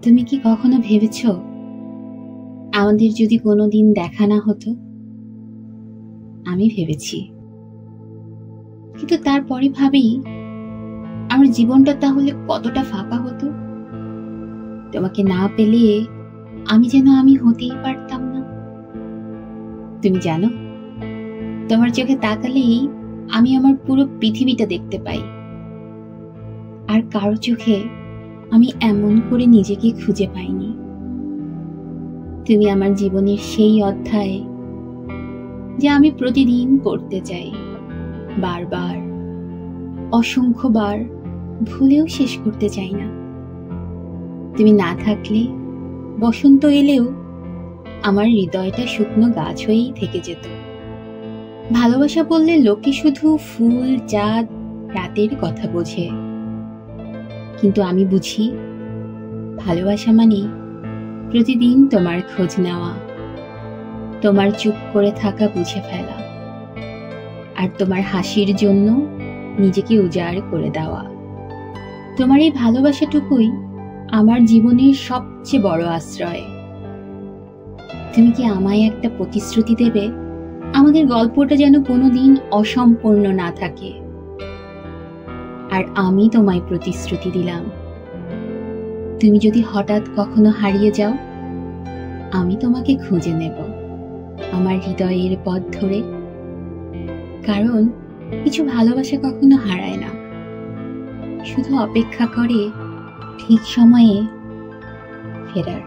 তুমি কি কখনো ভেবেছো আমাদের যদি কোনোদিন দেখা না হতো? আমি ভেবেছি, কিন্তু তারপরে ভাবি আমার জীবনটা তাহলে কতটা ফাঁকা হতো। তোমাকে না পেলে আমি যেন আমি হতেই পারতাম না। তুমি জানো, তোমার চোখে তাকালেই আমি আমার পুরো পৃথিবীটা দেখতে পাই। আর কারো চোখে আমি এমন করে নিজেকে খুঁজে পাইনি। তুমি আমার জীবনের সেই অধ্যায় যে আমি প্রতিদিন পড়তে চাই, বারবার, অসংখ্যবার, ভুলেও শেষ করতে চাই না। তুমি না থাকলে বসন্ত এলেও আমার হৃদয়টা শুকনো গাছ হয়েই থেকে যেত। ভালোবাসা বললে লোকে শুধু ফুল, চাঁদ, রাতের কথা বোঝে, কিন্তু আমি বুঝি ভালোবাসা মানে প্রতিদিন তোমার খোঁজ নেওয়া, তোমার চুপ করে থাকা বুঝে ফেলা, আর তোমার হাসির জন্য নিজেকে উজাড় করে দেওয়া। তোমার এই ভালোবাসাটুকুই আমার জীবনের সবচেয়ে বড় আশ্রয়। তুমি কি আমায় একটা প্রতিশ্রুতি দেবে আমাদের গল্পটা যেন কোনোদিন অসম্পূর্ণ না থাকে? আর আমি তোমায় প্রতিশ্রুতি দিলাম, তুমি যদি হঠাৎ কখনো হারিয়ে যাও, আমি তোমাকে খুঁজে নেব আমার হৃদয়ের পথ ধরে। কারণ কিছু ভালোবাসা কখনো হারায় না, শুধু অপেক্ষা করে ঠিক সময়ে ফেরার।